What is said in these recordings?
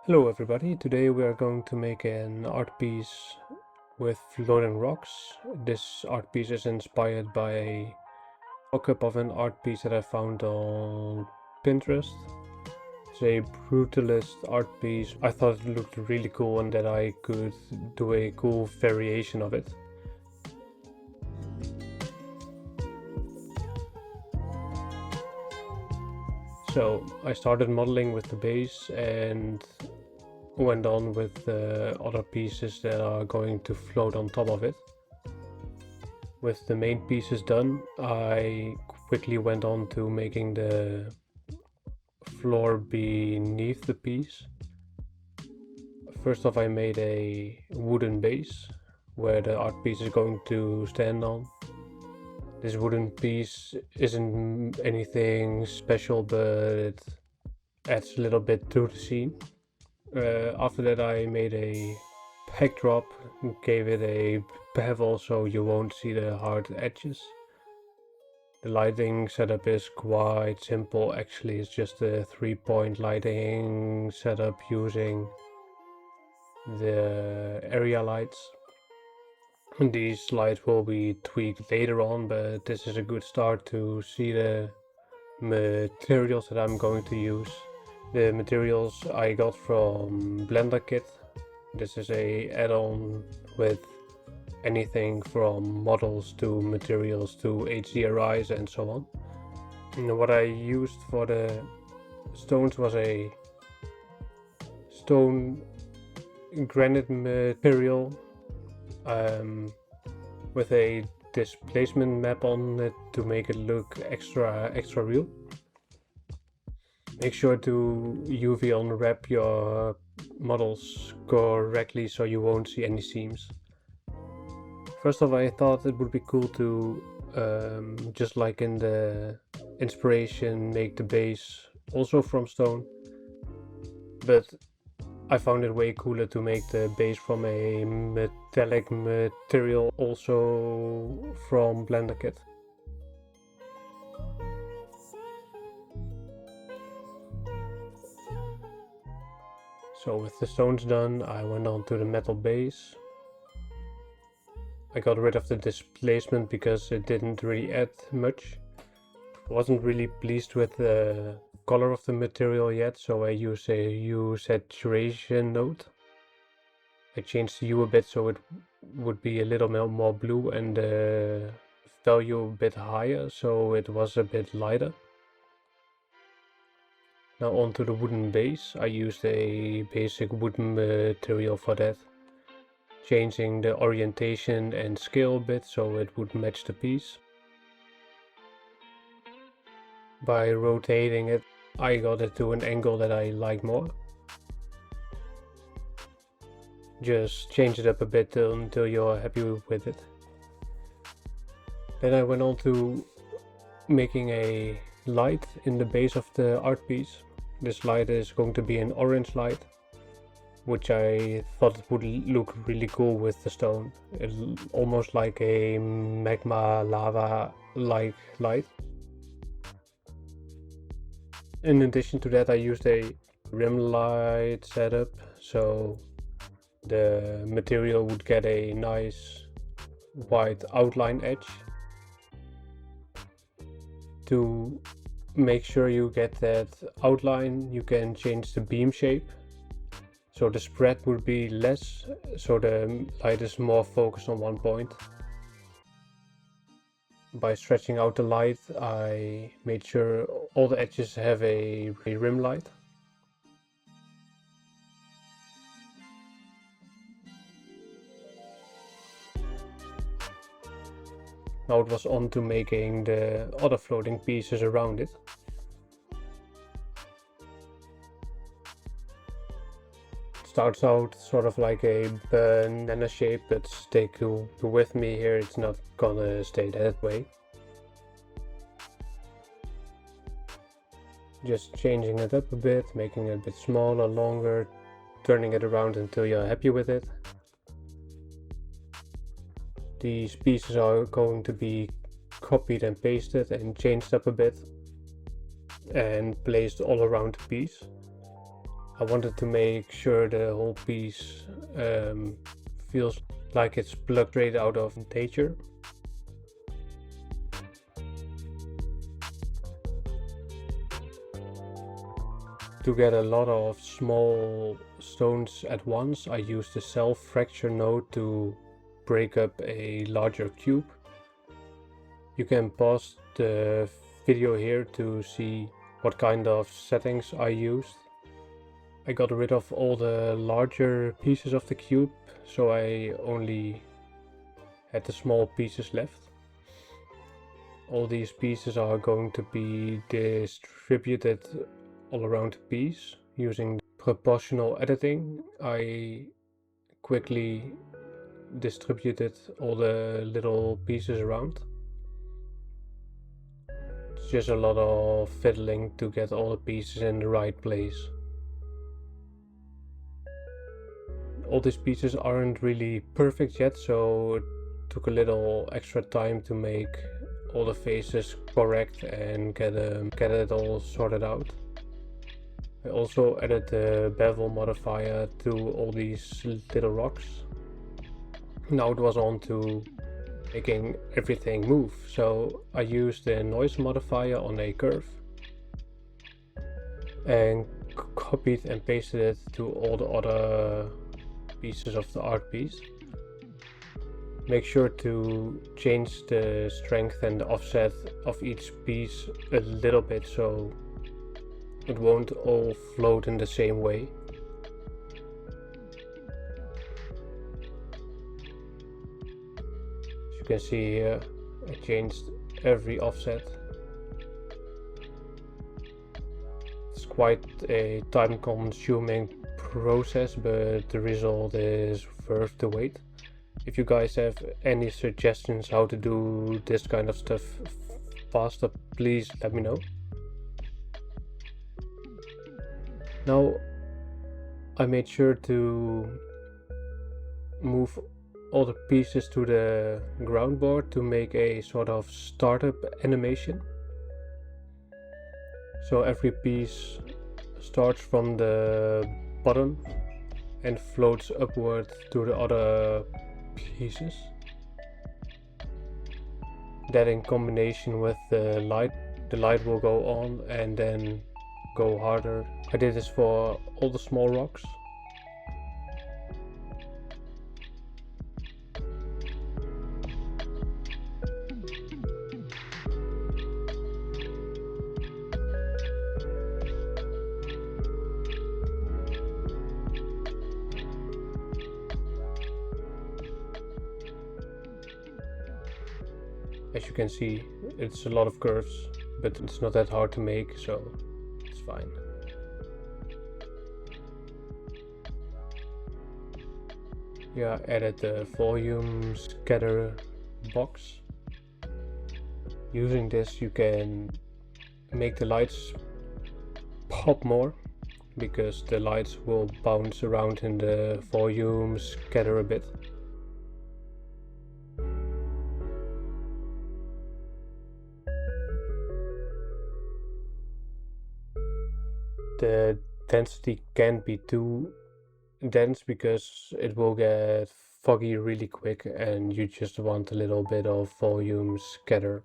Hello everybody, today we are going to make an art piece with floating rocks. This art piece is inspired by a mock-up of an art piece that I found on Pinterest. It's a brutalist art piece. I thought it looked really cool and that I could do a cool variation of it. So I started modeling with the base and went on with the other pieces that are going to float on top of it. With the main pieces done, I quickly went on to making the floor beneath the piece. First off, I made a wooden base where the art piece is going to stand on. This wooden piece isn't anything special, but it adds a little bit to the scene. After that, I made a backdrop, gave it a bevel so you won't see the hard edges. The lighting setup is quite simple, actually. It's just a 3-point lighting setup using the area lights. These lights will be tweaked later on, but this is a good start to see the materials that I'm going to use. The materials I got from Blender Kit. This is a add-on with anything from models to materials to HDRIs and so on. And what I used for the stones was a stone granite material with a displacement map on it to make it look extra real. Make sure to UV unwrap your models correctly so you won't see any seams. First off, I thought it would be cool to, just like in the inspiration, make the base also from stone. But I found it way cooler to make the base from a metallic material, also from Blender Kit. So with the stones done, I went on to the metal base. I got rid of the displacement because it didn't really add much. I wasn't really pleased with the color of the material yet, so I used a hue saturation node. I changed the hue a bit so it would be a little more blue and the value a bit higher, so it was a bit lighter. Now onto the wooden base. I used a basic wooden material for that, changing the orientation and scale a bit so it would match the piece. By rotating it, I got it to an angle that I like more. Just change it up a bit until you're happy with it. Then I went on to making a light in the base of the art piece. This light is going to be an orange light, which I thought it would look really cool with the stone. It's almost like a magma lava-like light. In addition to that, I used a rim light setup, so the material would get a nice white outline edge. To make sure you get that outline, you can change the beam shape. So the spread would be less, so the light is more focused on one point. By stretching out the light, I made sure all the edges have a rim light. Now it was on to making the other floating pieces around it. It starts out sort of like a banana shape, but stick with me here, it's not gonna stay that way. Just changing it up a bit, making it a bit smaller, longer, turning it around until you're happy with it. These pieces are going to be copied and pasted and changed up a bit and placed all around the piece. I wanted to make sure the whole piece feels like it's plucked straight out of nature. To get a lot of small stones at once, I used the self-fracture node to break up a larger cube. You can pause the video here to see what kind of settings I used. I got rid of all the larger pieces of the cube, so I only had the small pieces left. All these pieces are going to be distributed all around the piece. Using proportional editing, I quickly distributed all the little pieces around. It's just a lot of fiddling to get all the pieces in the right place. All these pieces aren't really perfect yet, so it took a little extra time to make all the faces correct and get it all sorted out. I also added the bevel modifier to all these little rocks. Now it was on to making everything move, so I used the noise modifier on a curve and copied and pasted it to all the other pieces of the art piece. Make sure to change the strength and the offset of each piece a little bit so it won't all float in the same way. As you can see here, I changed every offset. It's quite a time-consuming process, but the result is worth the wait. If you guys have any suggestions how to do this kind of stuff faster, please let me know. Now I made sure to move all the pieces to the ground board to make a sort of startup animation. So every piece starts from the bottom and floats upward to the other pieces. That in combination with the light will go on and then go harder. I did this for all the small rocks. As you can see, it's a lot of curves, but it's not that hard to make, so it's fine. Yeah, I added the volume scatter box. Using this you can make the lights pop more, because the lights will bounce around in the volume scatter a bit. The density can't be too dense because it will get foggy really quick and you just want a little bit of volume scatter.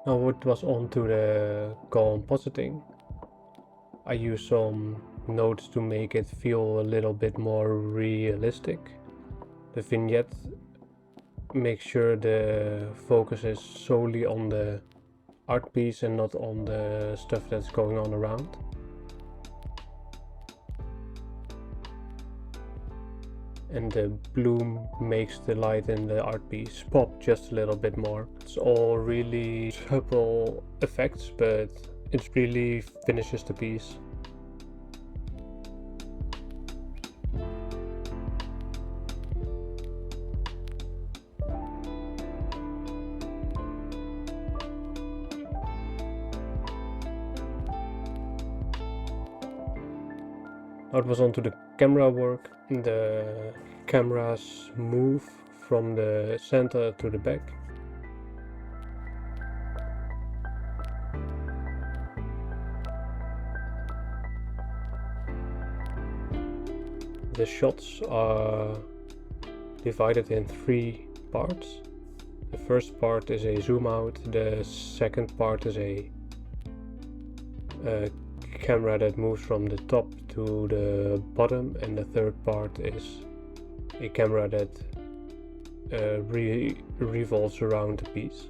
Now it was on to the compositing. I used some nodes to make it feel a little bit more realistic. The vignette makes sure the focus is solely on the art piece and not on the stuff that's going on around. And the bloom makes the light in the art piece pop just a little bit more. It's all really subtle effects, but it really finishes the piece. Now it was onto the camera work. The cameras move from the center to the back. The shots are divided in 3 parts. The first part is a zoom out, the second part is a camera that moves from the top to the bottom, and the third part is a camera that revolves around the piece.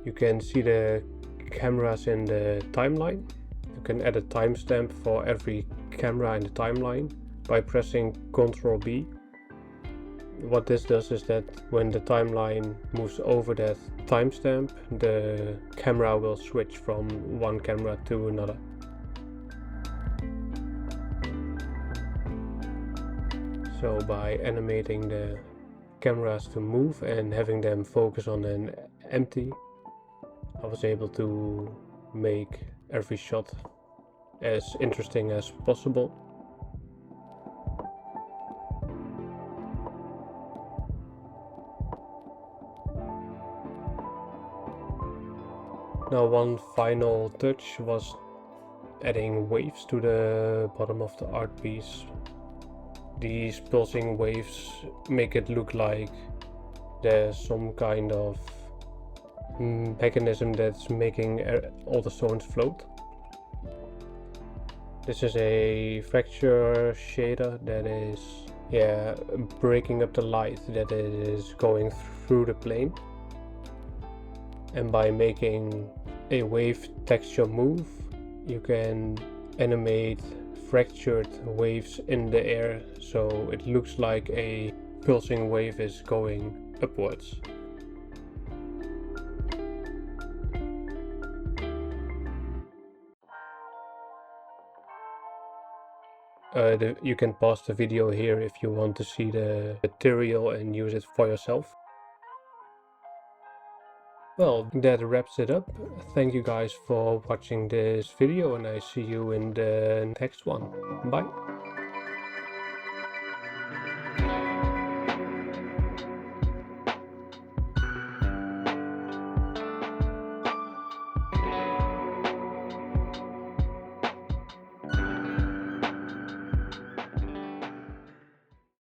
You can see the cameras in the timeline. You can add a timestamp for every camera in the timeline by pressing Ctrl B. What this does is that when the timeline moves over that timestamp, the camera will switch from one camera to another. So by animating the cameras to move and having them focus on an empty, I was able to make every shot as interesting as possible. Now one final touch was adding waves to the bottom of the art piece. These pulsing waves make it look like there's some kind of mechanism that's making all the stones float. This is a fracture shader that is breaking up the light that is going through the plane. And by making a wave texture move, you can animate fractured waves in the air, so it looks like a pulsing wave is going upwards. You can pause the video here if you want to see the material and use it for yourself. Well, that wraps it up. Thank you guys for watching this video, and I see you in the next one. Bye.